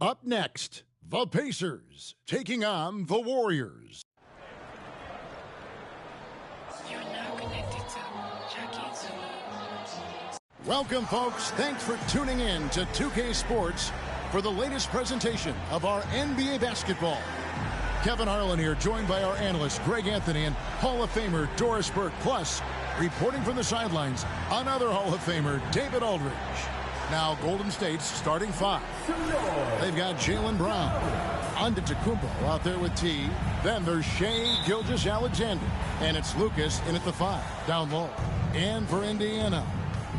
Up next, the Pacers taking on the Warriors. Welcome, folks. Thanks for tuning in to 2K Sports for the latest presentation of our NBA basketball. Kevin Harlan here, joined by our analyst Greg Anthony and Hall of Famer Doris Burke. Plus, reporting from the sidelines, another Hall of Famer, David Aldridge. Now, Golden State's starting five. They've got Jaylen Brown, Antetokounmpo out there with T. Then there's Shai Gilgeous-Alexander, and it's Lucas in at the five, down low. And for Indiana,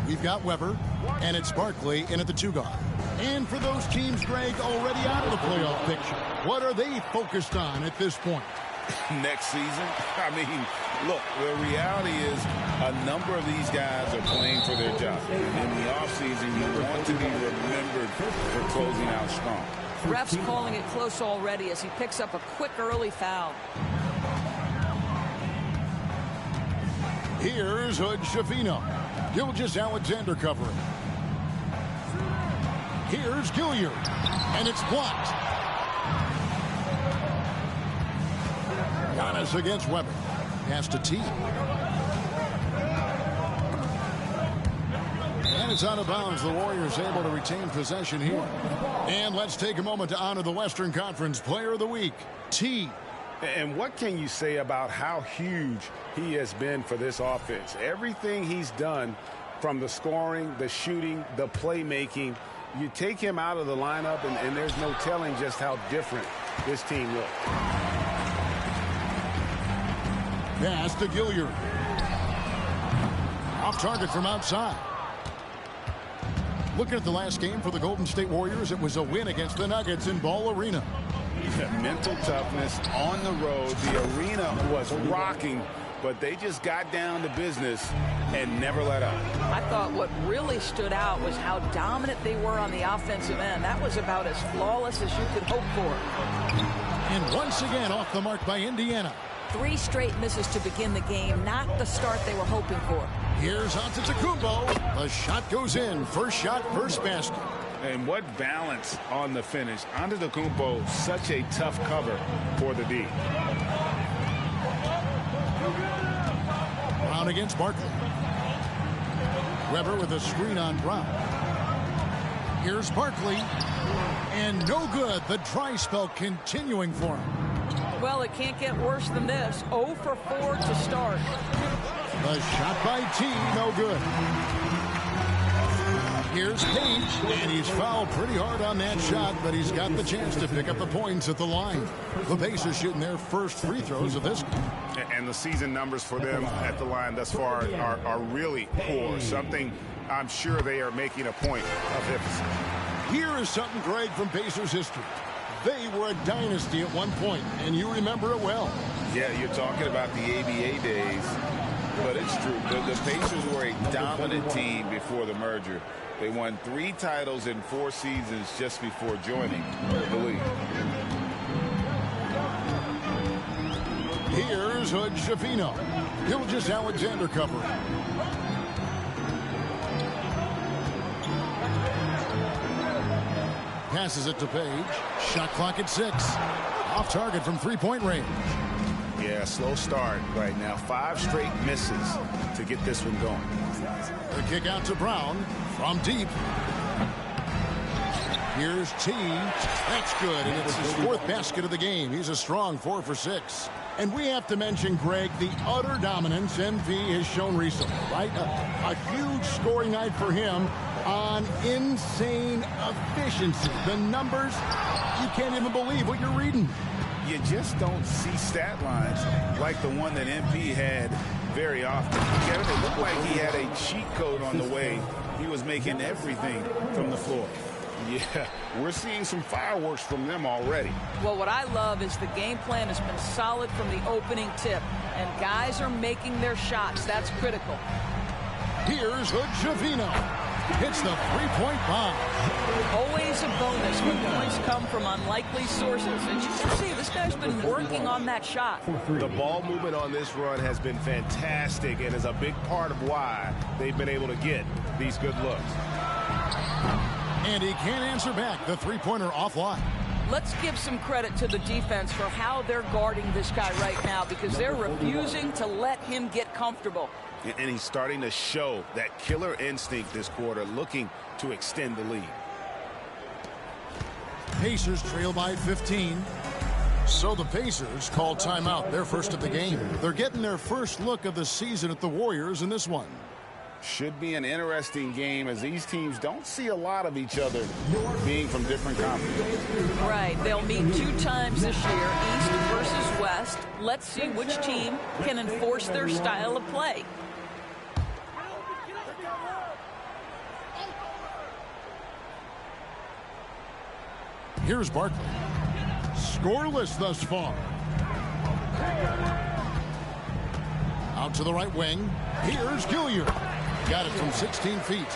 we've got Weber, and it's Barkley in at the two guard. And for those teams, Greg, already out of the playoff picture, what are they focused on at this point? Next season? I mean, look, the reality is a number of these guys are playing for their job. In the offseason, you want to be remembered for closing out strong. Ref's calling it close already as he picks up a quick early foul. Here's Hood-Schifino. Gilgeous-Alexander covering. Here's Gilliard, and it's blocked. Giannis against Weber. Pass to T. And it's out of bounds. The Warriors able to retain possession here. And let's take a moment to honor the Western Conference Player of the Week, T. And what can you say about how huge he has been for this offense? Everything he's done, from the scoring, the shooting, the playmaking, you take him out of the lineup, and there's no telling just how different this team looks. Pass to Gilliard. Off target from outside. Looking at the last game for the Golden State Warriors, it was a win against the Nuggets in Ball Arena. Mental toughness on the road. The arena was rocking, but they just got down to business and never let up. I thought what really stood out was how dominant they were on the offensive end. That was about as flawless as you could hope for. And once again off the mark by Indiana. 3 straight misses to begin the game, not the start they were hoping for. Here's Antetokounmpo. The shot goes in. First shot, first basket. And what balance on the finish. Antetokounmpo, such a tough cover for the D. Brown against Barkley. Weber with a screen on Brown. Here's Barkley. And no good. The dry spell continuing for him. Well, it can't get worse than this. 0 for 4 to start. The shot by T, no good. Here's Page, and he's fouled pretty hard on that shot, but he's got the chance to pick up the points at the line. The Pacers shooting their first free throws of this game. And the season numbers for them at the line thus far are really poor. Something I'm sure they are making a point of emphasis. Here is something, Greg, from Pacers history. They were a dynasty at one point, and you remember it well. Yeah, you're talking about the ABA days, but it's true. The Pacers were a dominant team before the merger. They won 3 titles in 4 seasons just before joining the league. Here's Hood-Schifino. Gilgeous-Alexander covering. Passes it to Page. Shot clock at 6. Off target from three-point range. Yeah, slow start right now. 5 straight misses to get this one going. The kick out to Brown from deep. Here's T. That's good, and it's his 4th basket of the game. He's a strong 4 for 6. And we have to mention, Greg, the utter dominance MV has shown recently, right? A huge scoring night for him on insane efficiency. The numbers, you can't even believe what you're reading. You just don't see stat lines like the one that MP had very often. Kevin, it looked like he had a cheat code on the way. He was making everything from the floor. Yeah, we're seeing some fireworks from them already. Well, what I love is the game plan has been solid from the opening tip, and guys are making their shots. That's critical. Here's Hood-Schifino. Hits the three-point bomb. Always a bonus when points come from unlikely sources. And you can see this guy's been working on that shot. The ball movement on this run has been fantastic and is a big part of why they've been able to get these good looks. And he can't answer back. The three-pointer offline. Let's give some credit to the defense for how they're guarding this guy right now, because they're refusing to let him get comfortable. And he's starting to show that killer instinct this quarter, looking to extend the lead. Pacers trail by 15. So the Pacers call timeout, their first of the game. They're getting their first look of the season at the Warriors in this one. Should be an interesting game, as these teams don't see a lot of each other, being from different conferences. Right. They'll meet 2 times this year, East versus West. Let's see which team can enforce their style of play. Here's Barkley. Scoreless thus far. Out to the right wing. Here's Gilliard. Got it from 16 feet.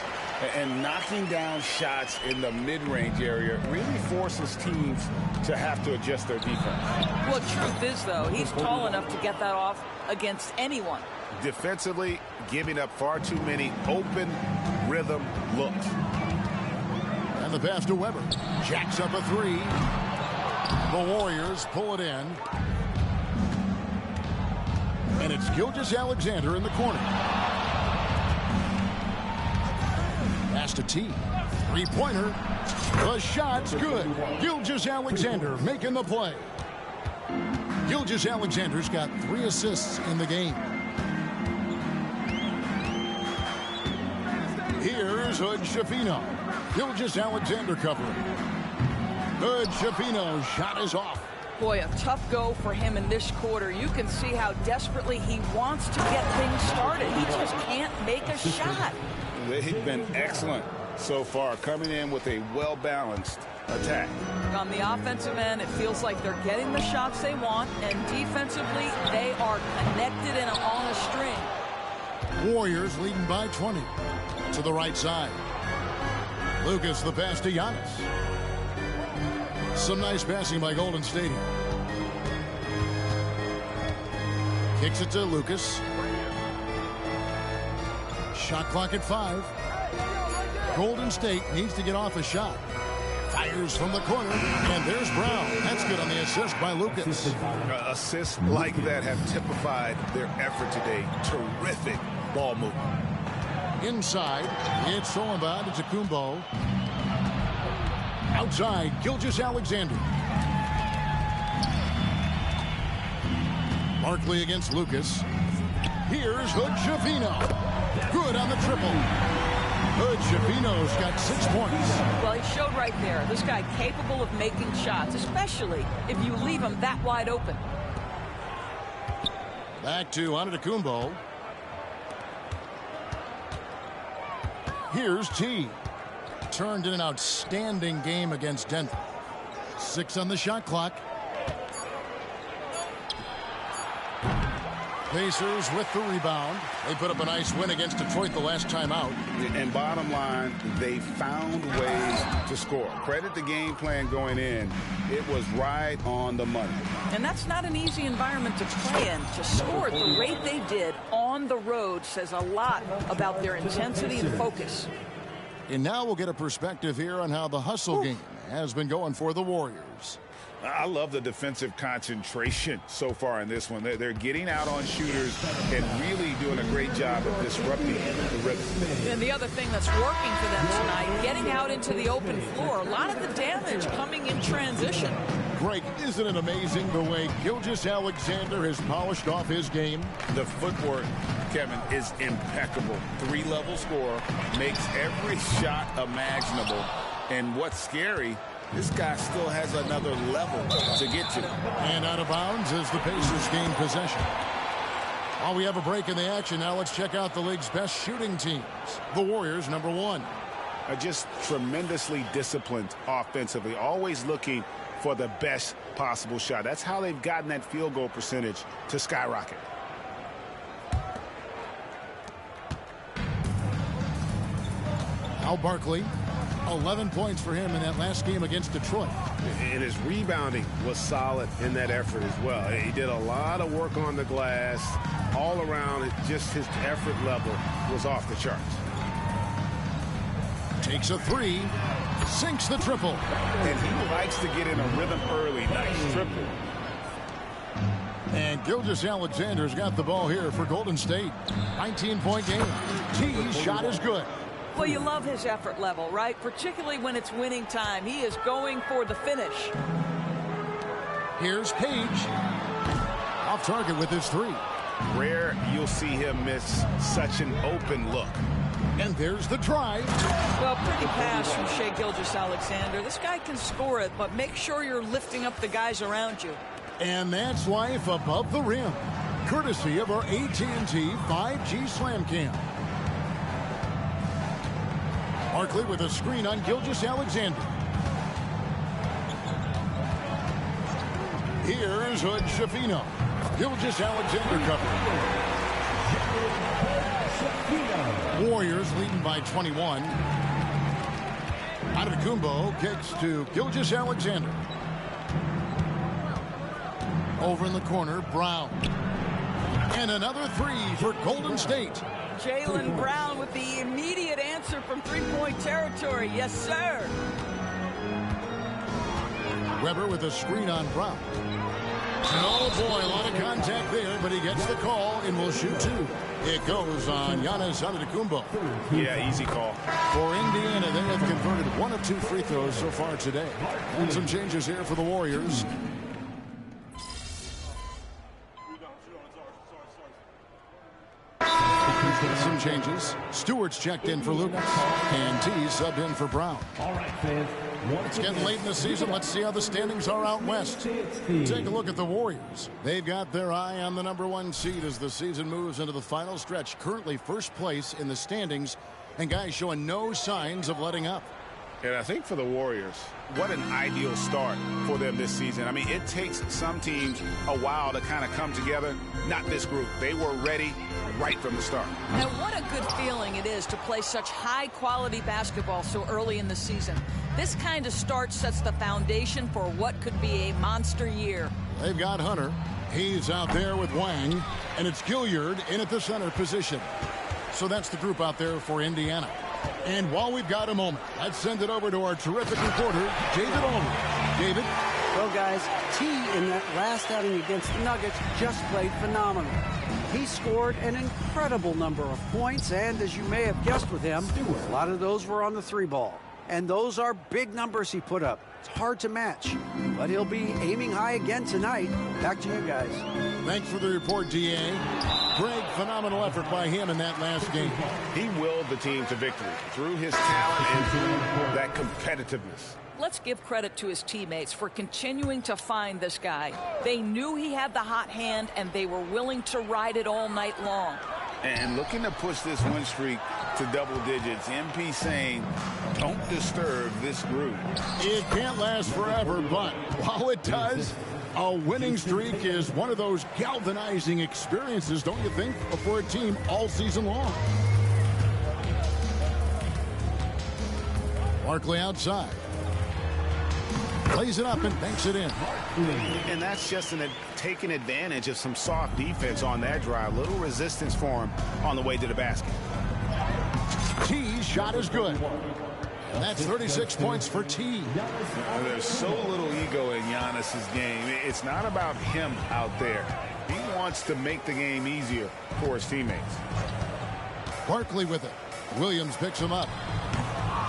And knocking down shots in the mid-range area really forces teams to have to adjust their defense. Well, truth is, though, he's tall enough to get that off against anyone. Defensively, giving up far too many open rhythm looks. And the pass to Weber. Jacks up a 3. The Warriors pull it in. And it's Gilgeous-Alexander in the corner. Pass to T. Three-pointer. The shot's good. Gilgeous-Alexander making the play. Gilgeous-Alexander's got 3 assists in the game. Here's Hood Schifino. Gilgeous-Alexander covering. Hood Schifino's shot is off. Boy, a tough go for him in this quarter. You can see how desperately he wants to get things started. He just can't make a shot. They've been excellent so far, coming in with a well-balanced attack. On the offensive end, it feels like they're getting the shots they want, and defensively, they are connected and on a string. Warriors leading by 20. To the right side. Lucas, the pass to Giannis. Some nice passing by Golden State. Kicks it to Lucas. Shot clock at 5. Golden State needs to get off a shot. Fires from the corner, and there's Brown. That's good on the assist by Lucas. Assists like that have typified their effort today. Terrific ball movement. Inside, it's Solomon to Kumbo. Outside, Gilgeous-Alexander. Barkley against Lucas. Here's Hood Schifino. Good on the triple. Hood Schifino's got 6 points. Well, he showed right there. This guy capable of making shots, especially if you leave him that wide open. Back to Antetokounmpo. Here's T. Turned in an outstanding game against Denver. 6 on the shot clock. Pacers with the rebound. They put up a nice win against Detroit the last time out. And bottom line, they found ways to score. Credit the game plan going in. It was right on the money. And that's not an easy environment to play in. To score at the rate they did on the road says a lot about their intensity and focus. And now we'll get a perspective here on how the hustle game has been going for the Warriors. I love the defensive concentration so far in this one. They're getting out on shooters and really doing a great job of disrupting the rhythm. And the other thing that's working for them tonight, getting out into the open floor. A lot of the damage coming in transition. Greg, isn't it amazing the way Gilgeous-Alexander has polished off his game? The footwork, Kevin, is impeccable. 3-level scorer, makes every shot imaginable. And what's scary, this guy still has another level to get to. And out of bounds as the Pacers gain possession. While we have a break in the action, now let's check out the league's best shooting teams. The Warriors, #1. Are just tremendously disciplined offensively, always looking for the best possible shot. That's how they've gotten that field goal percentage to skyrocket. Al Barkley, 11 points for him in that last game against Detroit. And his rebounding was solid in that effort as well. He did a lot of work on the glass. All around, just his effort level was off the charts. Takes a 3. Sinks the triple. And he likes to get in a rhythm early. Nice triple. And Gilgeous-Alexander's got the ball here for Golden State. 19-point game. T's shot is good. Well, you love his effort level, right? Particularly when it's winning time. He is going for the finish. Here's Page. Off target with his three. Rare you'll see him miss such an open look. And there's the drive. Well, pretty pass from Shai Gilgeous-Alexander. This guy can score it, but make sure you're lifting up the guys around you. And that's life above the rim. Courtesy of our AT&T 5G Slam Cam. Barkley with a screen on Gilgeous-Alexander. Here's Hood-Schifino. Gilgeous-Alexander covered. Warriors leading by 21. Antetokounmpo kicks to Gilgeous-Alexander. Over in the corner, Brown. And another three for Golden State. Jaylen Brown with the immediate answer from three-point territory. Yes, sir. Weber with a screen on Brown. Oh, boy, a lot of contact there, but he gets the call and will shoot two. It goes on Giannis Antetokounmpo. Yeah, easy call. For Indiana, they have converted 1 of 2 free throws so far today. And some changes here for the Warriors. Some changes. Stewart's checked in for Lucas, and T subbed in for Brown. All right, fans. It's getting late in the season. Let's see how the standings are out west. Take a look at the Warriors. They've got their eye on the #1 seed as the season moves into the final stretch. Currently first place in the standings, and guys showing no signs of letting up. And I think for the Warriors, what an ideal start for them this season. I mean, it takes some teams a while to kind of come together. Not this group. They were ready right from the start. And what a good feeling it is to play such high-quality basketball so early in the season. This kind of start sets the foundation for what could be a monster year. They've got Hunter. He's out there with Wang, and it's Gilliard in at the center position. So that's the group out there for Indiana. And while we've got a moment, let's send it over to our terrific reporter, David Aldridge. David? Well, guys, T in that last outing against the Nuggets just played phenomenal. He scored an incredible number of points, and as you may have guessed with him, a lot of those were on the three ball. And those are big numbers he put up. It's hard to match, but he'll be aiming high again tonight. Back to you guys. Thanks for the report, D.A. Greg, phenomenal effort by him in that last game. He willed the team to victory through his talent and through that competitiveness. Let's give credit to his teammates for continuing to find this guy. They knew he had the hot hand, and they were willing to ride it all night long. And looking to push this win streak to double digits. MP saying, don't disturb this group. It can't last forever, but while it does, a winning streak is one of those galvanizing experiences, don't you think, for a team all season long. Barkley outside. Plays it up and banks it in. And that's just taking advantage of some soft defense on that drive. Little resistance for him on the way to the basket. T's shot is good. And that's 36 points for T. There's so little ego in Giannis's game. It's not about him out there. He wants to make the game easier for his teammates. Barkley with it. Williams picks him up.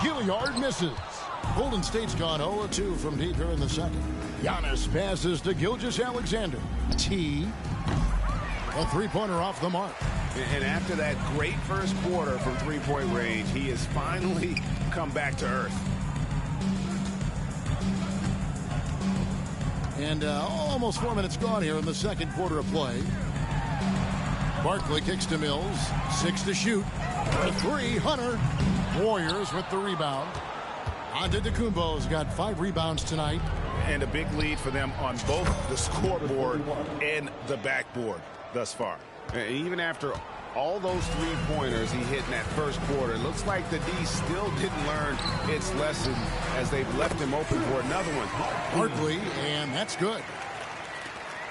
Gilliard misses. Golden State's gone 0-2 from deep here in the second. Giannis passes to Gilgeous-Alexander. T. A three-pointer off the mark. And after that great first quarter from three-point range, he has finally come back to earth. And almost 4 minutes gone here in the second quarter of play. Barkley kicks to Mills. 6 to shoot. A three, Hunter. Warriors with the rebound. Antetokounmpo's got 5 rebounds tonight. And a big lead for them on both the scoreboard and the backboard thus far. And even after all those three-pointers he hit in that first quarter, it looks like the D still didn't learn its lesson as they've left him open for another one. Barkley, and that's good.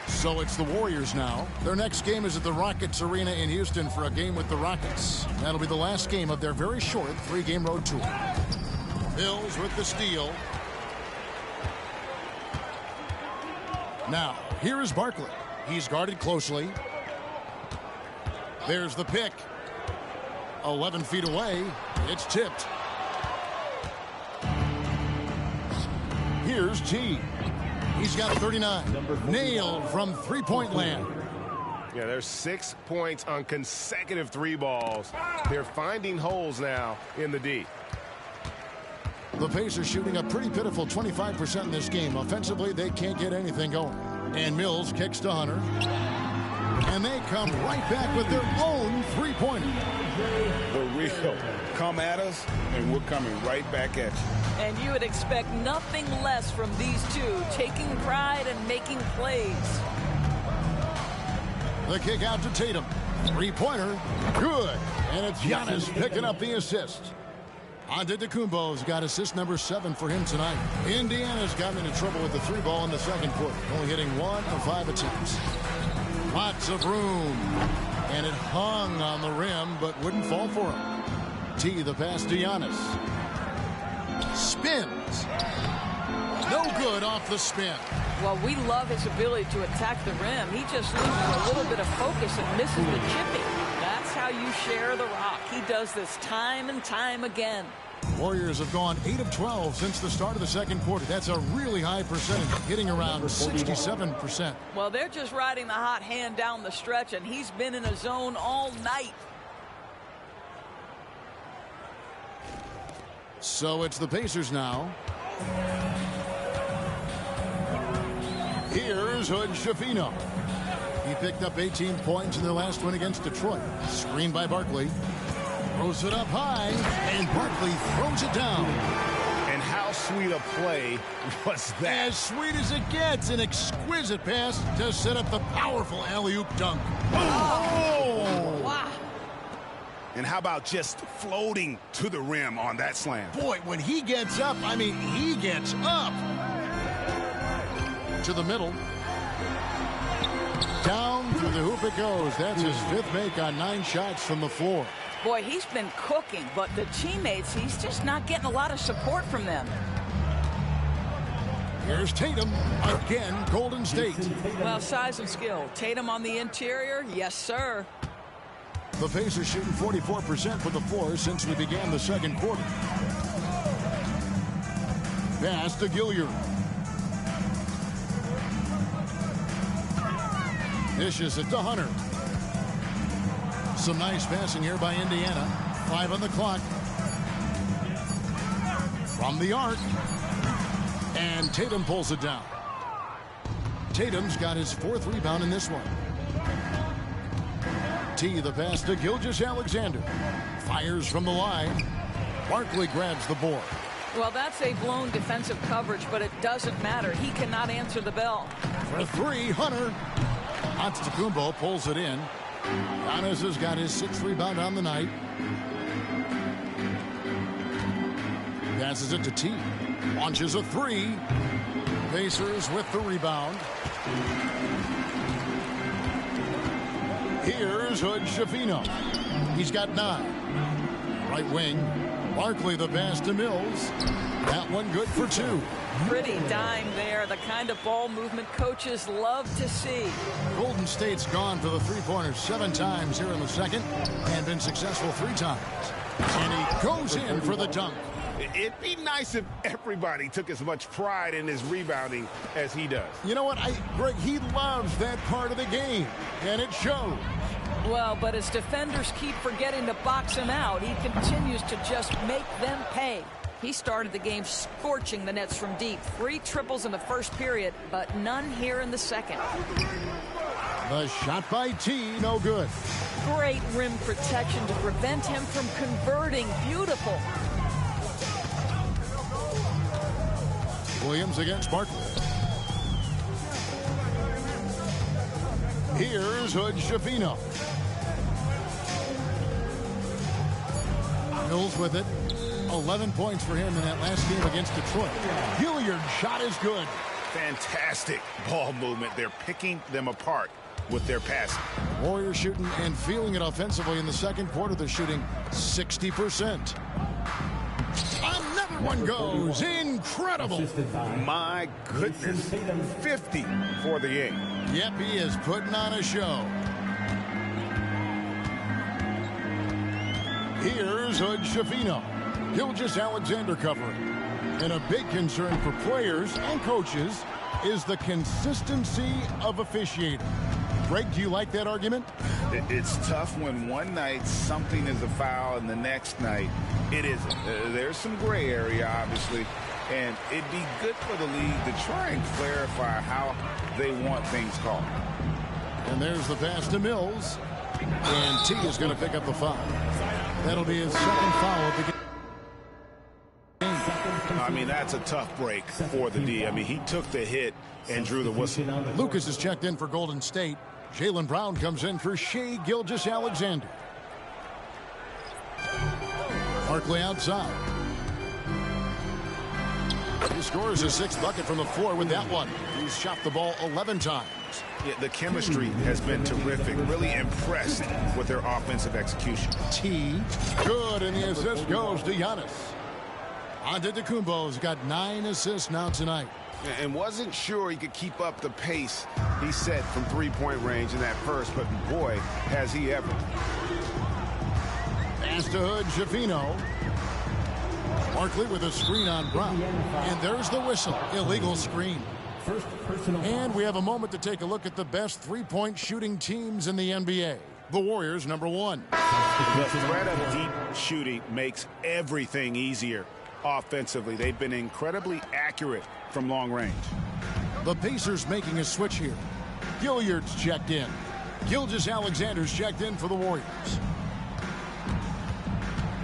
So it's the Warriors now. Their next game is at the Rockets Arena in Houston for a game with the Rockets. That'll be the last game of their very short 3-game road tour. Mills with the steal. Now, here is Barkley. He's guarded closely. There's the pick. 11 feet away. It's tipped. Here's T. He's got 39. Nailed from three-point land. Yeah, there's 6 points on consecutive 3 balls. They're finding holes now in the D. The Pacers shooting a pretty pitiful 25% in this game. Offensively, they can't get anything going. And Mills kicks to Hunter. And they come right back with their own three-pointer. The real come at us, and we're coming right back at you. And you would expect nothing less from these two, taking pride and making plays. The kick out to Tatum. Three-pointer. Good. And it's Giannis picking up the assist. Antetokounmpo's got assist number 7 for him tonight. Indiana's gotten into trouble with the 3 ball in the second quarter, only hitting 1 of 5 attempts. Lots of room. And it hung on the rim, but wouldn't fall for him. T, the pass to Giannis. Spins. No good off the spin. Well, we love his ability to attack the rim. He just loses a little bit of focus and misses the chipping. That's how you share the rock. He does this time and time again. Warriors have gone 8 of 12 since the start of the second quarter. That's a really high percentage, hitting around 67%. Well, they're just riding the hot hand down the stretch, and he's been in a zone all night. So it's the Pacers now. Here's Hood Schifino. He picked up 18 points in their last win against Detroit. Screened by Barkley. Throws it up high, and Barkley throws it down. And how sweet a play was that? As sweet as it gets, an exquisite pass to set up the powerful alley-oop dunk. Oh! Wow. And how about just floating to the rim on that slam? Boy, when he gets up, I mean, he gets up. To the middle. Down through the hoop it goes. That's his 5th make on 9 shots from the floor. Boy, he's been cooking, but the teammates, he's just not getting a lot of support from them. Here's Tatum. Again, Golden State. Well, size and skill. Tatum on the interior, yes, sir. The Pacers shooting 44% from the floor since we began the second quarter. Pass to Gilliard. Dishes it to Hunter. Some nice passing here by Indiana. 5 on the clock. From the arc. And Tatum pulls it down. Tatum's got his 4th rebound in this one. T, the pass to Gilgeous-Alexander. Fires from the line. Barkley grabs the board. Well, that's a blown defensive coverage, but it doesn't matter. He cannot answer the bell. For 3, Hunter. Antetokounmpo pulls it in. Giannis has got his 6th rebound on the night. Passes it to T. Launches a 3. Pacers with the rebound. Here's Hood Schifino. He's got 9. Right wing. Barkley the pass to Mills. That one good for 2. Pretty dime there. The kind of ball movement coaches love to see. Golden State's gone for the 3-pointer 7 times here in the second and been successful 3 times. And he goes in for the dunk. It'd be nice if everybody took as much pride in his rebounding as he does. You know what, Greg, he loves that part of the game, and it shows. Well, but as defenders keep forgetting to box him out, he continues to just make them pay. He started the game scorching the nets from deep. 3 triples in the first period, but none here in the second. The shot by T, no good. Great rim protection to prevent him from converting. Beautiful. Williams against Barkley. Here's Hood Schifino. Mills with it. 11 points for him in that last game against Detroit. Gilliard's shot is good. Fantastic ball movement. They're picking them apart with their passing. Warriors shooting and feeling it offensively in the second quarter. They're shooting 60%. Another That one goes. Incredible. My goodness. 50 for the game. Yep, he is putting on a show. Here's Hood Schifino. Gilgeous-Alexander covering. And a big concern for players and coaches is the consistency of officiating. Greg, do you like that argument? It's tough when one night something is a foul and the next night it isn't. There's some gray area, obviously, and it'd be good for the league to try and clarify how they want things called. And there's the pass to Mills. And T is going to pick up the foul. That'll be his second foul of the game. I mean, that's a tough break for the D. I mean, he took the hit and drew the whistle. Lucas is checked in for Golden State. Jaylen Brown comes in for Shai Gilgeous-Alexander. Barkley outside. He scores his sixth bucket from the floor with that one. He's shot the ball 11 times. Yeah, the chemistry has been terrific. Really impressed with their offensive execution. T. Good, and the assist goes to Giannis. Antetokounmpo's got 9 assists now tonight. And wasn't sure he could keep up the pace he set from three-point range in that first, but boy, has he ever. Pass to Hood Schifino. Barkley with a screen on Brown. And there's the whistle. Illegal screen. And we have a moment to take a look at the best three-point shooting teams in the NBA. The Warriors, number 1. The threat of deep shooting makes everything easier offensively. They've been incredibly accurate from long range. The Pacers making a switch here. Gilliard's checked in. Gilgeous-Alexander's checked in for the Warriors.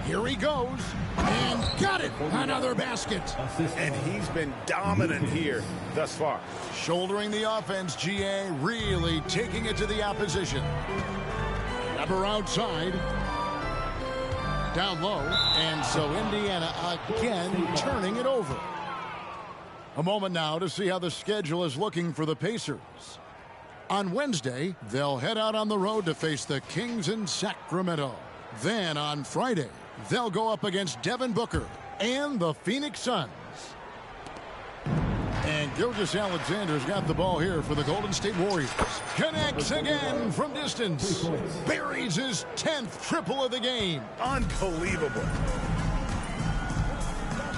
Here he goes. And got it. Another basket. And he's been dominant here thus far. Shouldering the offense, GA really taking it to the opposition. Ever outside. Down low. And so Indiana again turning it over. A moment now to see how the schedule is looking for the Pacers. On Wednesday, they'll head out on the road to face the Kings in Sacramento. Then on Friday, they'll go up against Devin Booker and the Phoenix Suns. And Gilgeous-Alexander's got the ball here for the Golden State Warriors. Connects again from distance. Buries his 10th triple of the game. Unbelievable.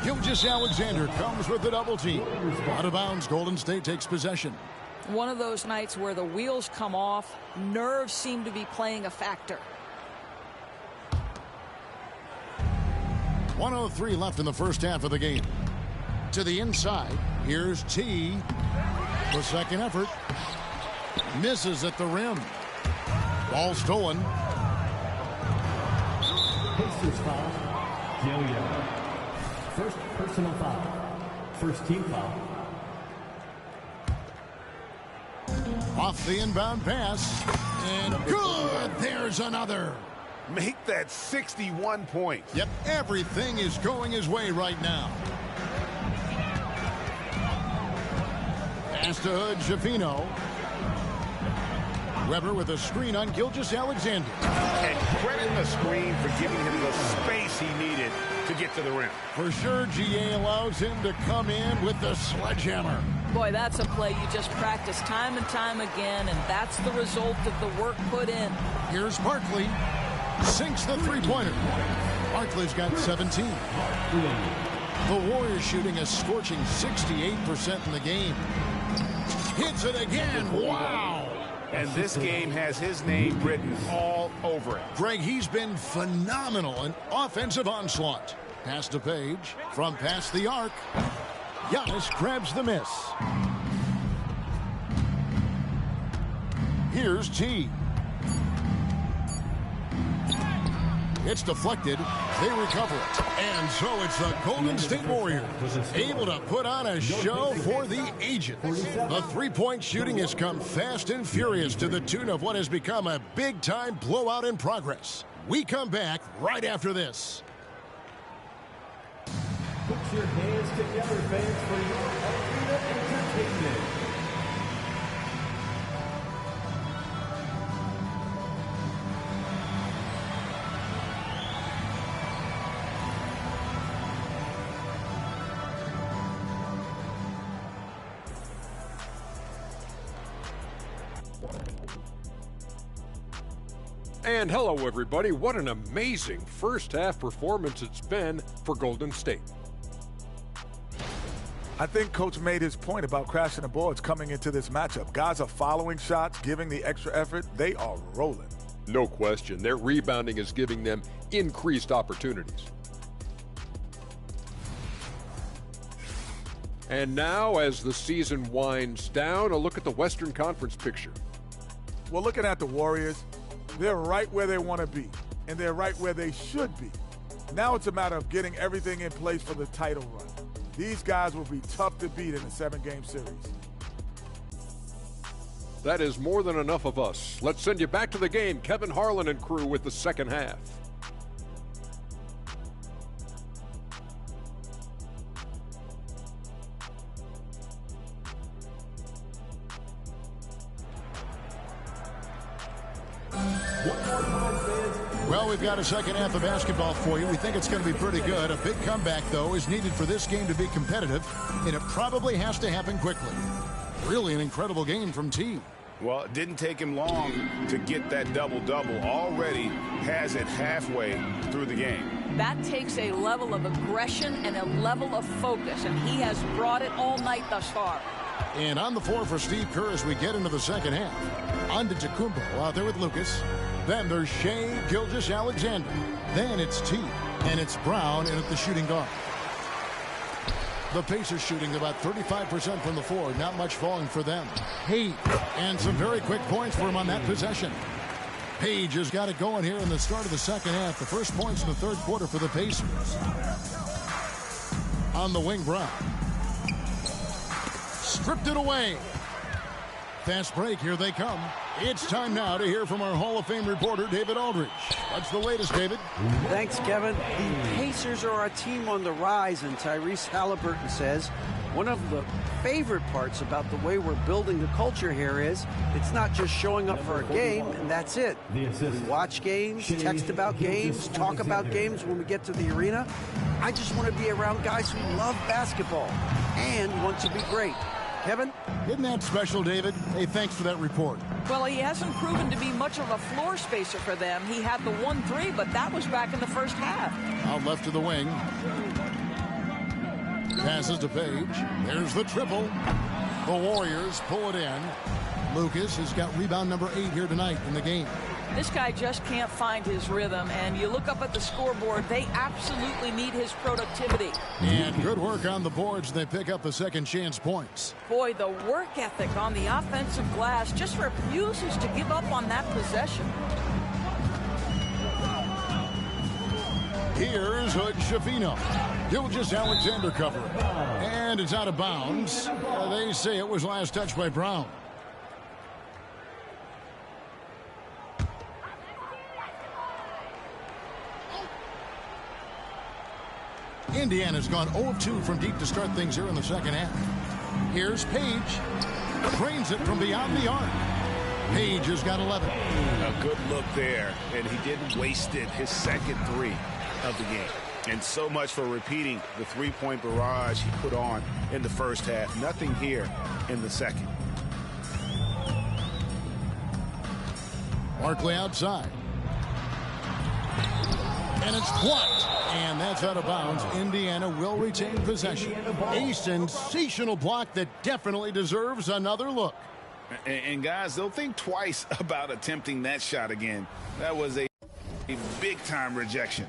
Gilgeous-Alexander comes with the double team. Out of bounds, Golden State takes possession. One of those nights where the wheels come off, nerves seem to be playing a factor. 1:03 left in the first half of the game. To the inside, here's T. The second effort. Misses at the rim. Ball stolen. Pacers foul. Gilliard. First personal foul. First team foul. Off the inbound pass. And good. There's another. Make that 61 points. Yep, everything is going his way right now. Pass to Hood Schifino. Weber with a screen on Gilgeous-Alexander. And credit the screen for giving him the space he needed to get to the rim. For sure, GA allows him to come in with the sledgehammer. Boy, that's a play you just practice time and time again, and that's the result of the work put in. Here's Barkley. Sinks the three-pointer. Barkley's got 17. The Warriors shooting a scorching 68% in the game. Hits it again. Wow. And this game has his name written all over it. Greg, he's been phenomenal in offensive onslaught. Pass to Page. From past the arc. Giannis grabs the miss. Here's T. It's deflected. They recover it. And so it's the Golden State Warriors able to put on a show for the ages. The three-point shooting has come fast and furious to the tune of what has become a big-time blowout in progress. We come back right after this. Put your hands together, fans, for your arena entertainment. And hello, everybody. What an amazing first-half performance it's been for Golden State. I think Coach made his point about crashing the boards coming into this matchup. Guys are following shots, giving the extra effort. They are rolling. No question. Their rebounding is giving them increased opportunities. And now, as the season winds down, a look at the Western Conference picture. Well, looking at the Warriors, they're right where they want to be, and they're right where they should be. Now it's a matter of getting everything in place for the title run. These guys will be tough to beat in a 7-game series. That is more than enough of us. Let's send you back to the game. Kevin Harlan and crew with the second half. Well, we've got a second half of basketball for you. We think it's going to be pretty good. A big comeback, though, is needed for this game to be competitive, and it probably has to happen quickly. Really an incredible game from T. Well, it didn't take him long to get that double-double. Already has it halfway through the game. That takes a level of aggression and a level of focus, and he has brought it all night thus far. And on the floor for Steve Kerr as we get into the second half. Antetokounmpo out there with Lucas. Then there's Shai Gilgeous-Alexander. Then it's T. And it's Brown in at the shooting guard. The Pacers shooting about 35% from the floor. Not much falling for them. Page. And some very quick points for him on that possession. Page has got it going here in the start of the second half. The first points in the third quarter for the Pacers. On the wing, Brown. Stripped it away. Fast break. Here they come. It's time now to hear from our Hall of Fame reporter, David Aldridge. What's the latest, David? Thanks, Kevin. The Pacers are a team on the rise, and Tyrese Halliburton says one of the favorite parts about the way we're building the culture here is it's not just showing up for a game, and that's it. We watch games, text about games, talk about games when we get to the arena. I just want to be around guys who love basketball and want to be great. Kevin? Isn't that special, David? Hey, thanks for that report. Well, he hasn't proven to be much of a floor spacer for them. He had the 1-3, but that was back in the first half. Out left to the wing. Passes to Page. There's the triple. The Warriors pull it in. Lucas has got rebound number 8 here tonight in the game. This guy just can't find his rhythm, and you look up at the scoreboard, they absolutely need his productivity. And good work on the boards. They pick up the second chance points. Boy, the work ethic on the offensive glass just refuses to give up on that possession. Here's Hood-Schifino. Gilgeous-Alexander covering. And it's out of bounds. They say it was last touched by Brown. Indiana's gone 0-2 from deep to start things here in the second half. Here's Page. Drains it from beyond the arc. Page has got 11. A good look there, and he didn't waste it. His second 3 of the game. And so much for repeating the three-point barrage he put on in the first half. Nothing here in the second. Barkley outside. And it's blocked. And that's out of bounds. Indiana will retain possession. A sensational block that definitely deserves another look. And guys, they'll think twice about attempting that shot again. That was a big-time rejection.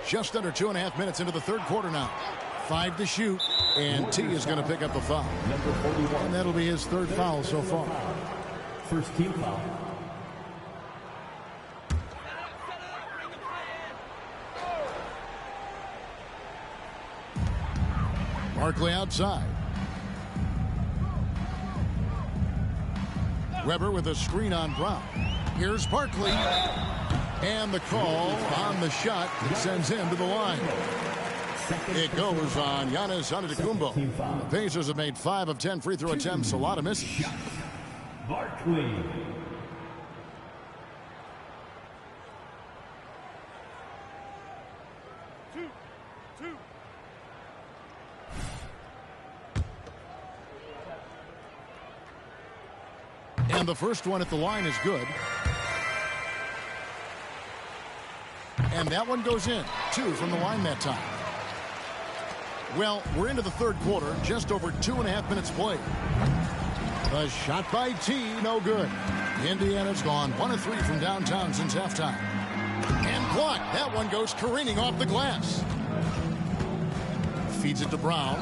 Just under 2.5 minutes into the third quarter now. 5 to shoot, and T is going to pick up the foul. And that'll be his third foul so far. First team foul. Barkley outside. Weber with a screen on Brown. Here's Barkley. And the call on the shot that sends him to the line. It goes on Giannis Antetokounmpo. The Pacers have made 5 of 10 free throw attempts, a lot of misses. Barkley. And the first one at the line is good. And that one goes in. 2 from the line that time. Well, we're into the third quarter. Just over 2.5 minutes played. The shot by T, no good. Indiana's gone 1 of 3 from downtown since halftime. And blocked. That one goes careening off the glass. Feeds it to Brown.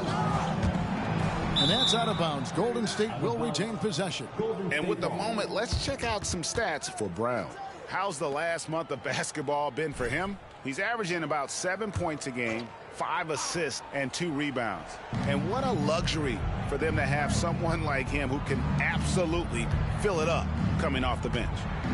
And that's out of bounds. Golden State will retain possession. And with the moment, let's check out some stats for Brown. How's the last month of basketball been for him? He's averaging about 7 points a game, 5 assists, and 2 rebounds. And what a luxury for them to have someone like him who can absolutely fill it up coming off the bench.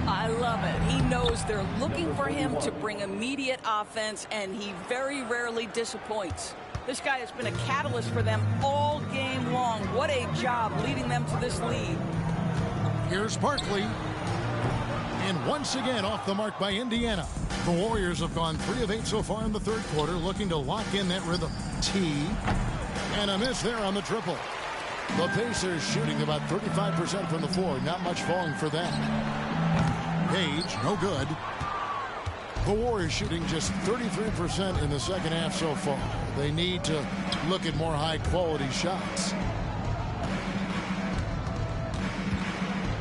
I love it. He knows they're looking for him to bring immediate offense, and he very rarely disappoints. This guy has been a catalyst for them all game long. What a job leading them to this lead. Here's Barkley. And once again off the mark by Indiana. The Warriors have gone 3 of 8 so far in the third quarter, looking to lock in that rhythm. T. And a miss there on the triple. The Pacers shooting about 35% from the floor. Not much falling for that. Page, no good. The Warriors shooting just 33% in the second half so far. They need to look at more high-quality shots.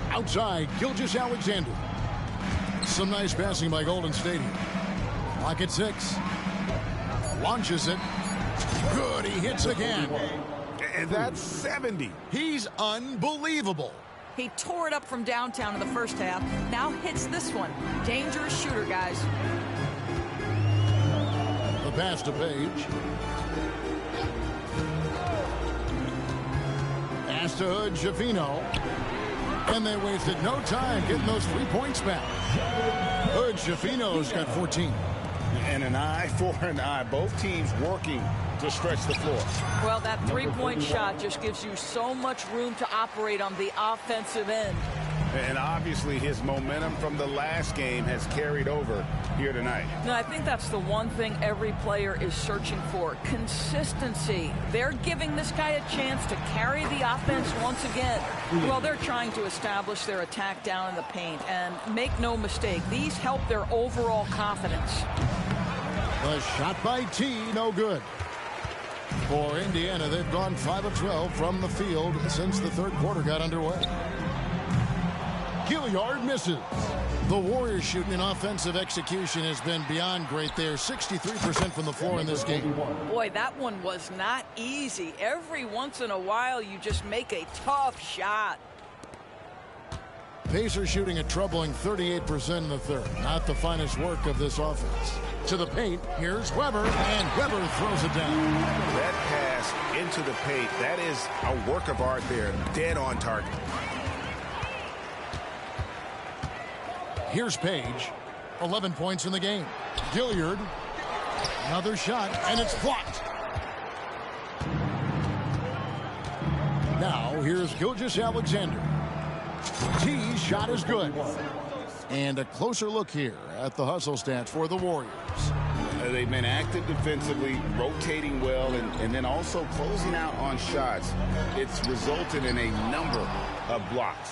Outside, Gilgeous-Alexander. Some nice passing by Golden State here. Lock at 6. Launches it. Good, he hits again. And that's 70. He's unbelievable. He tore it up from downtown in the first half. Now hits this one. Dangerous shooter, guys. The pass to Page. Pass to Hood, Schifino. And they wasted no time getting those 3 points back. Hood, Schifino's got 14. And an eye for an eye. Both teams working to stretch the floor. Well, that three-point shot just gives you so much room to operate on the offensive end. And obviously his momentum from the last game has carried over here tonight. No, I think that's the one thing every player is searching for. Consistency. They're giving this guy a chance to carry the offense once again. Well, they're trying to establish their attack down in the paint. And make no mistake, these help their overall confidence. The shot by T, no good. For Indiana, they've gone 5 of 12 from the field since the third quarter got underway. Gilliard misses. The Warriors shooting in offensive execution has been beyond great there. 63% from the floor in this game. Boy, that one was not easy. Every once in a while, you just make a tough shot. Pacers shooting a troubling 38% in the third. Not the finest work of this offense. To the paint, here's Weber, and Weber throws it down. That pass into the paint, that is a work of art there. Dead on target. Here's Page. 11 points in the game. Gilliard. Another shot, and it's blocked. Now, here's Gilgeous-Alexander. T's shot is good. And a closer look here at the hustle stats for the Warriors. They've been active defensively, rotating well, and then also closing out on shots. It's resulted in a number of blocks.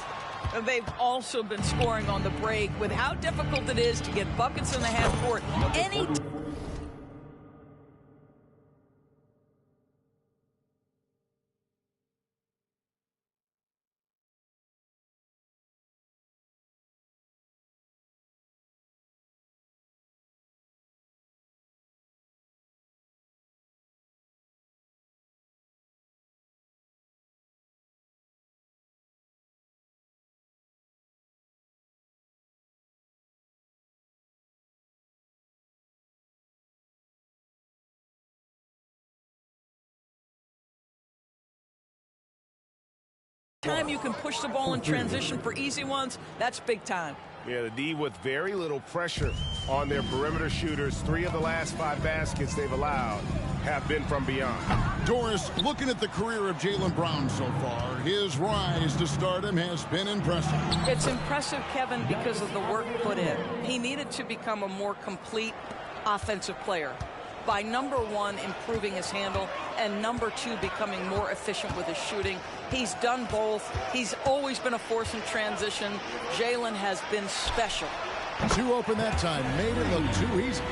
They've also been scoring on the break. With how difficult it is to get buckets in the half court, any Anytime you can push the ball in transition for easy ones, that's big time. Yeah, the D with very little pressure on their perimeter shooters. 3 of the last 5 baskets they've allowed have been from beyond. Doris, looking at the career of Jaylen Brown so far, his rise to stardom has been impressive. It's impressive, Kevin, because of the work put in. He needed to become a more complete offensive player by, number 1, improving his handle, and number 2, becoming more efficient with his shooting. He's done both. He's always been a force in transition. Jaylen has been special. 2 open that time, made it look too easy.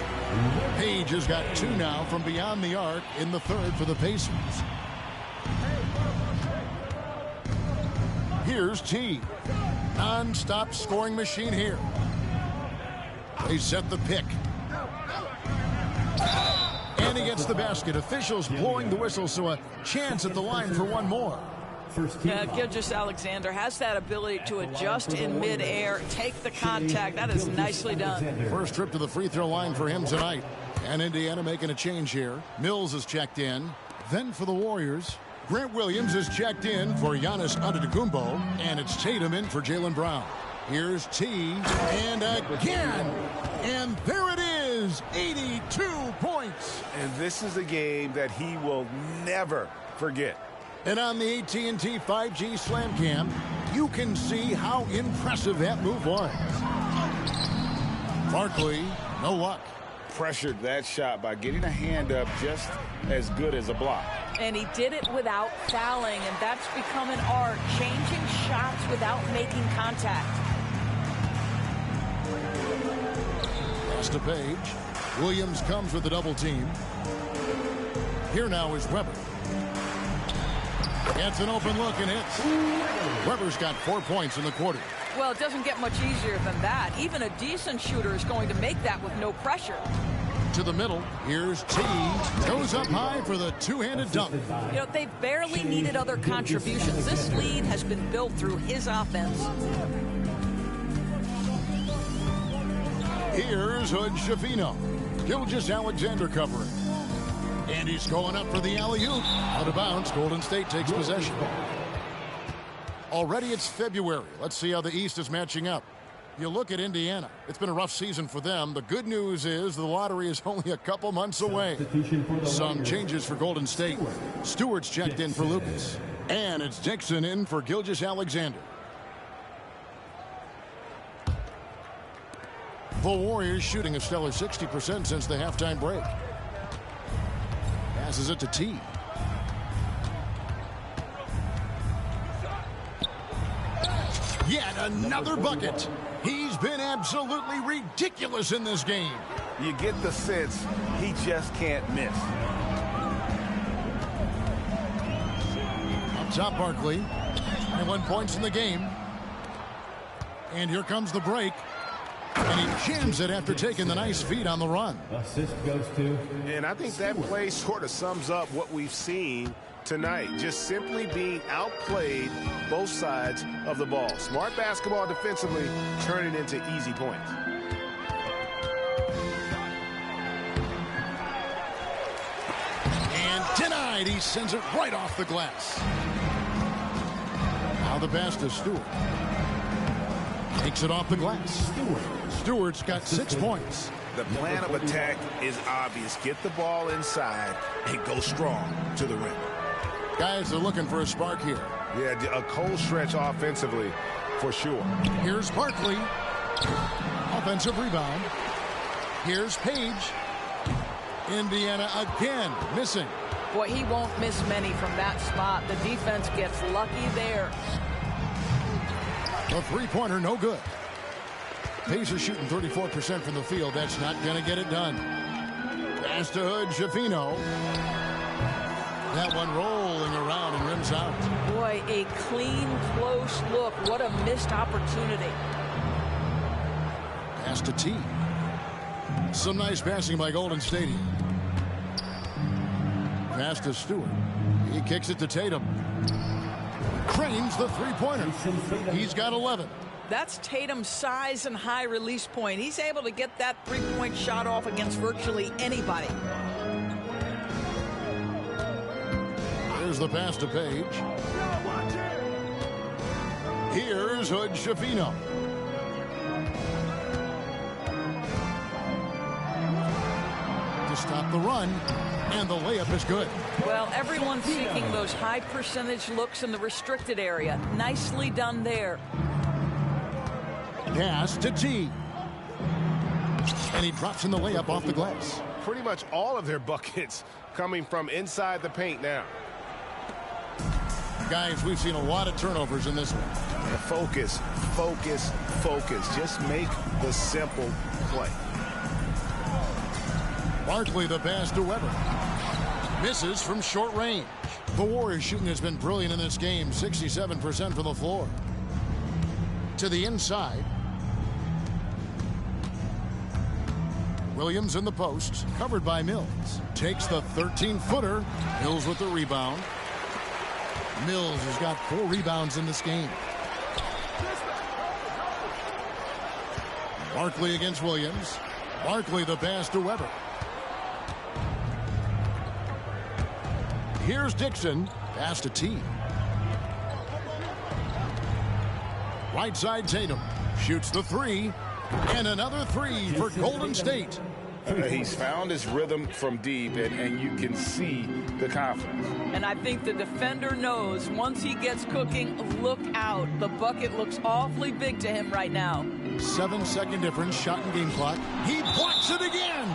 Page has got 2 now from beyond the arc in the third for the Pacers. Here's T. Non-stop scoring machine here. They set the pick. And he gets the basket. Officials blowing the whistle, so a chance at the line for one more. Gilgeous-Alexander has that ability to adjust in midair, take the contact. That is nicely done. First trip to the free throw line for him tonight. And Indiana making a change here. Mills is checked in. Then for the Warriors, Grant Williams is checked in for Giannis Antetokounmpo. And it's Tatum in for Jaylen Brown. Here's T. And again. And there it is. 82 points. And this is a game that he will never forget. And on the AT&T 5G Slam Cam, you can see how impressive that move was. Barkley, no luck. Pressured that shot by getting a hand up just as good as a block. And he did it without fouling, and that's become an art, changing shots without making contact. Pass to Page. Williams comes with a double team. Here now is Weber. Gets an open look and hits. Weber's got 4 points in the quarter. Well, it doesn't get much easier than that. Even a decent shooter is going to make that with no pressure. To the middle. Here's T. Goes up high for the two-handed dunk. You know, they've barely needed other contributions. This lead has been built through his offense. Here's Hood Schifino. Gilgeous-Alexander covering. And he's going up for the alley-oop. Out of bounds. Golden State takes possession. Already it's February. Let's see how the East is matching up. You look at Indiana. It's been a rough season for them. The good news is the lottery is only a couple months away. Some changes for Golden State. Stewart's checked in for Lucas. And it's Dixon in for Gilgeous-Alexander. The Warriors shooting a stellar 60% since the halftime break. Passes it to T. Yet another bucket. He's been absolutely ridiculous in this game. You get the sense he just can't miss. Up top, Barkley. 21 points in the game. And here comes the break. And he jams it after taking the nice feed on the run. Assist goes to. And I think that play sort of sums up what we've seen tonight. Just simply being outplayed both sides of the ball. Smart basketball defensively, turning into easy points. And denied. He sends it right off the glass. Now the pass to Stewart. Takes it off the glass. Stewart's got 6 points. The plan of attack is obvious. Get the ball inside and go strong to the rim. Guys are looking for a spark here. Yeah, a cold stretch offensively for sure. Here's Barkley. Offensive rebound. Here's Page. Indiana again missing. Boy, he won't miss many from that spot. The defense gets lucky there. The three-pointer, no good. Pacers shooting 34% from the field. That's not going to get it done. Pass to Hood, Schifino. That one rolling around and rims out. Boy, a clean, close look. What a missed opportunity. Pass to T. Some nice passing by Golden State. Pass to Stewart. He kicks it to Tatum. Cranes the three-pointer. He's got 11. That's Tatum's size and high release point. He's able to get that three-point shot off against virtually anybody. Here's the pass to Page. Here's Hood Schifino. To stop the run, and the layup is good. Well, everyone's seeking those high percentage looks in the restricted area. Nicely done there. Pass to T. And he drops in the layup off the glass. Pretty much all of their buckets coming from inside the paint now. Guys, we've seen a lot of turnovers in this one. Focus, focus, focus. Just make the simple play. Barkley the pass to Weber. Misses from short range. The Warriors shooting has been brilliant in this game. 67% from the floor. To the inside. Williams in the post. Covered by Mills. Takes the 13-footer. Mills with the rebound. Mills has got 4 rebounds in this game. Barkley against Williams. Barkley the pass to Weber. Here's Dixon. Pass to T. Right side Tatum. Shoots the 3. And another 3 for Golden State. He's found his rhythm from deep, and you can see the confidence. And I think the defender knows once he gets cooking, look out. The bucket looks awfully big to him right now. 7-second difference, shot and game clock. He blocks it again.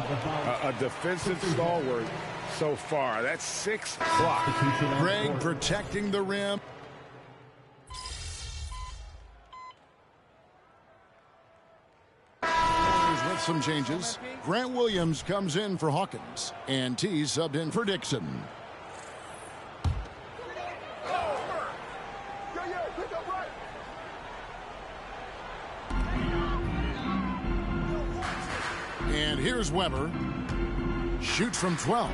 A defensive stalwart so far. That's 6 blocks. Greg protecting the rim. With some changes, Grant Williams comes in for Hawkins, and T subbed in for Dixon. And here's Weber. Shoots from 12.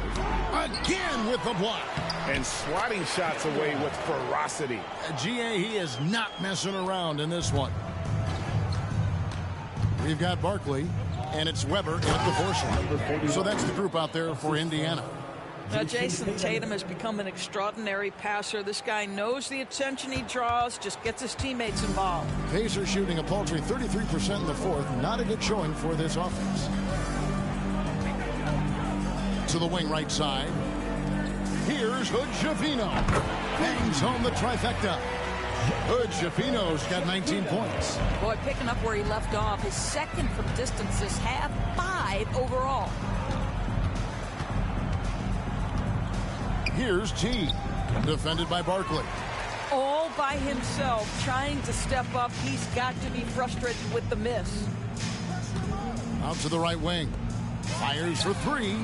Again with the block. And swatting shots away with ferocity. GA, he is not messing around in this one. We've got Barkley, and it's Weber at the 4. So that's the group out there for Indiana. Now, Jason Tatum has become an extraordinary passer. This guy knows the attention he draws, just gets his teammates involved. Pacers shooting a paltry 33% in the 4th. Not a good showing for this offense. To the wing right side. Here's Hood Schifino. Bangs home the trifecta. Hood Schifino's got 19 points. Boy, picking up where he left off. His second from distance this half, 5 overall. Here's T. Defended by Barkley. All by himself, trying to step up. He's got to be frustrated with the miss. Out to the right wing. Fires for 3.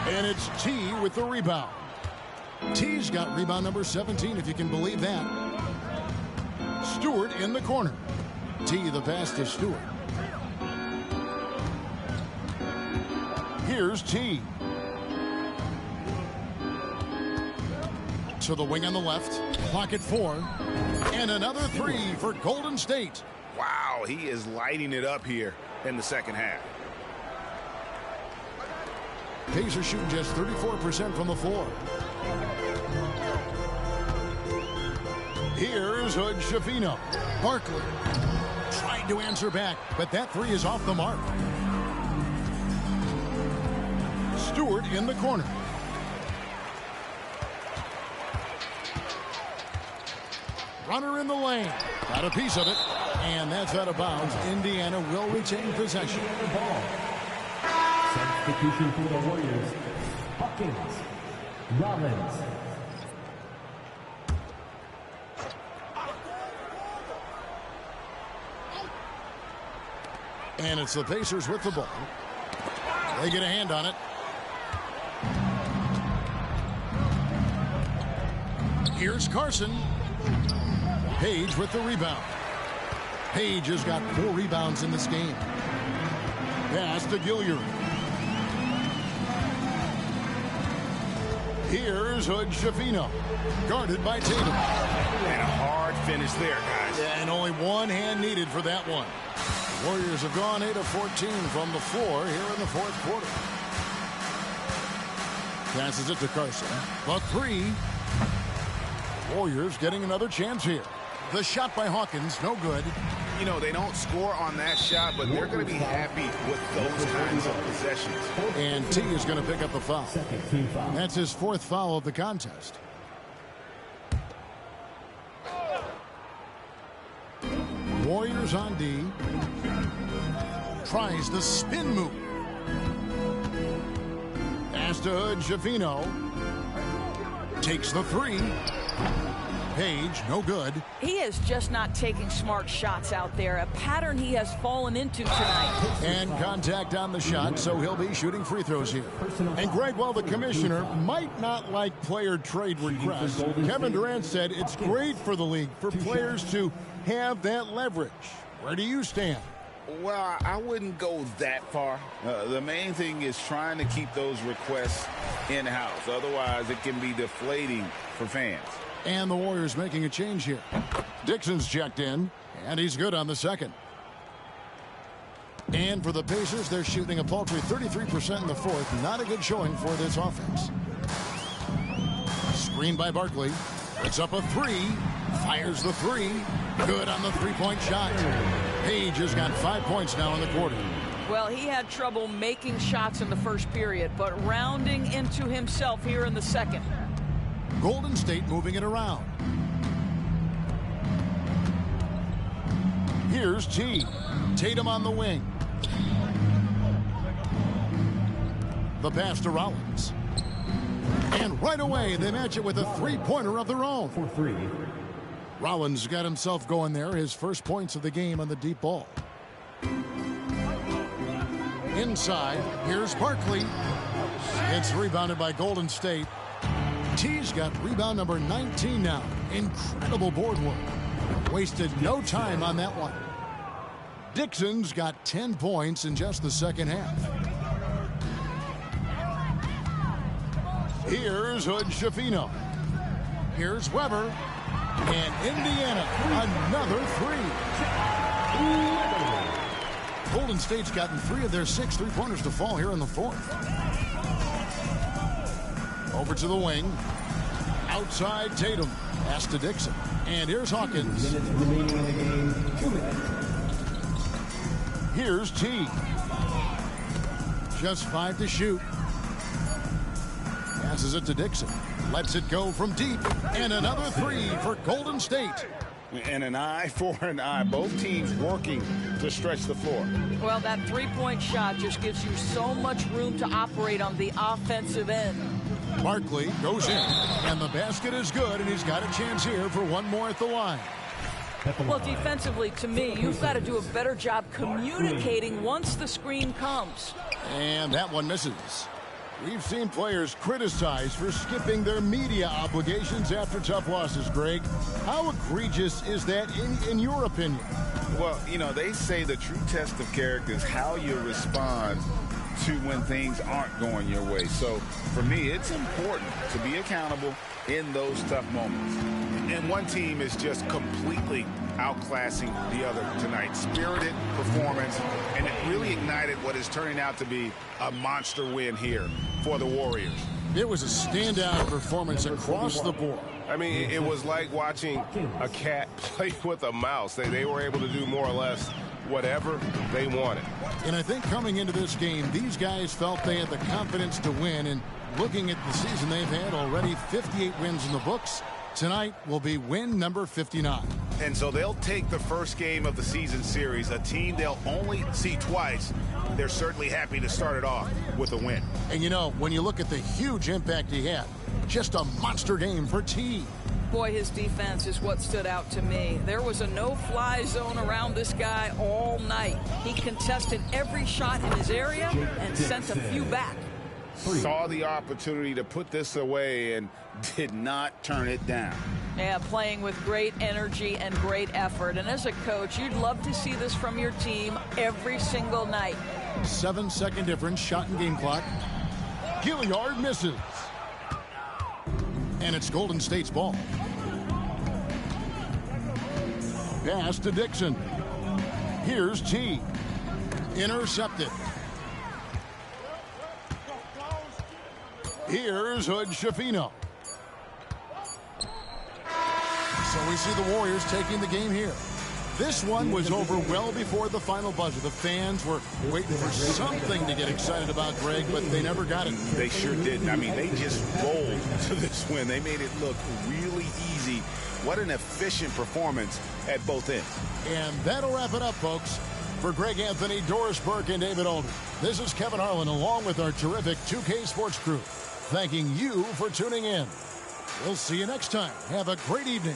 And it's T with the rebound. T's got rebound number 17, if you can believe that. Stewart in the corner. T the pass to Stewart. Here's T. To the wing on the left. Clock at 4. And another 3 for Golden State. Wow, he is lighting it up here in the second half. Pacers shooting just 34% from the floor. Here's Hood Schifino. Barkley tried to answer back, but that 3 is off the mark. Stewart in the corner. Runner in the lane. Got a piece of it, and that's out of bounds. Indiana will retain possession. Substitution for the Warriors. Hawkins. Rollins. And it's the Pacers with the ball. They get a hand on it. Here's Carson. Page with the rebound. Page has got 4 rebounds in this game. Pass to Gilliard. Here's Hood Schifino. Guarded by Tatum. And a hard finish there, guys. Yeah, and only one hand needed for that one. The Warriors have gone 8 of 14 from the floor here in the 4th quarter. Passes it to Carson. The 3. Warriors getting another chance here. The shot by Hawkins, no good. You know, they don't score on that shot, but they're going to be happy with those kinds of possessions. And T is going to pick up the foul. That's his 4th foul of the contest. Warriors on D. Tries the spin move. Pass to Hood. Schifino takes the 3. Page, no good. He is just not taking smart shots out there, a pattern he has fallen into tonight. And contact on the shot, so he'll be shooting free throws here. And Greg, while the commissioner might not like player trade requests, Kevin Durant said it's great for the league for players to have that leverage. Where do you stand? Well, I wouldn't go that far. The main thing is trying to keep those requests in-house. Otherwise, it can be deflating for fans. And the Warriors making a change here. Dixon's checked in, and he's good on the second. And for the Pacers, they're shooting a paltry 33% in the 4th. Not a good showing for this offense. Screen by Barkley. Puts up a 3. Fires the 3. Good on the 3-point shot. Page has got 5 points now in the quarter. Well, he had trouble making shots in the first period, but rounding into himself here in the second. Golden State moving it around. Here's T. Tatum on the wing. The pass to Rollins. And right away, they match it with a 3-pointer of their own. For 3. Rollins got himself going there. His first points of the game on the deep ball. Inside, here's Barkley. It's rebounded by Golden State. T's got rebound number 19 now. Incredible board work. Wasted no time on that one. Dixon's got 10 points in just the second half. Here's Hood. Schifino. Here's Weber. And Indiana, another 3. Golden State's gotten 3 of their 6 3-pointers to fall here in the 4th. Over to the wing. Outside Tatum. Pass to Dixon. And here's Hawkins. Minutes remaining in the game. 2 minutes. Here's T. Just 5 to shoot. Passes it to Dixon. Lets it go from deep. And another 3 for Golden State. And an eye for an eye. Both teams working to stretch the floor. Well, that 3-point shot just gives you so much room to operate on the offensive end. Barkley goes in, and the basket is good, and he's got a chance here for one more at the line. Well, defensively, to me, you've got to do a better job communicating once the screen comes. And that one misses. We've seen players criticized for skipping their media obligations after tough losses, Greg. How egregious is that in your opinion? Well, you know, they say the true test of character is how you respond to when things aren't going your way. So, for me, it's important to be accountable in those tough moments. And one team is just completely outclassing the other tonight. Spirited performance, and it really ignited what is turning out to be a monster win here for the Warriors. It was a standout performance across the board. I mean, it was like watching a cat play with a mouse. They were able to do more or less whatever they wanted. And I think coming into this game, these guys felt they had the confidence to win. And looking at the season they've had, already 58 wins in the books. Tonight will be win number 59. And so they'll take the first game of the season series, a team they'll only see twice. They're certainly happy to start it off with a win. And you know, when you look at the huge impact he had, just a monster game for T. Boy, his defense is what stood out to me. There was a no-fly zone around this guy all night. He contested every shot in his area and sent a few back. Saw the opportunity to put this away and did not turn it down. Yeah, playing with great energy and great effort. And as a coach, you'd love to see this from your team every single night. 7-second difference, shot and game clock. Gilliard misses. And it's Golden State's ball. Pass to Dixon. Here's T. Intercepted. Here's Hood. Schifino. So we see the Warriors taking the game here. This one was over well before the final buzzer. The fans were waiting for something to get excited about, Greg, but they never got it. They sure didn't. I mean, they just rolled to this win. They made it look really easy. What an efficient performance at both ends. And that'll wrap it up, folks. For Greg Anthony, Doris Burke, and David Aldridge, this is Kevin Harlan along with our terrific 2K Sports crew, thanking you for tuning in. We'll see you next time. Have a great evening.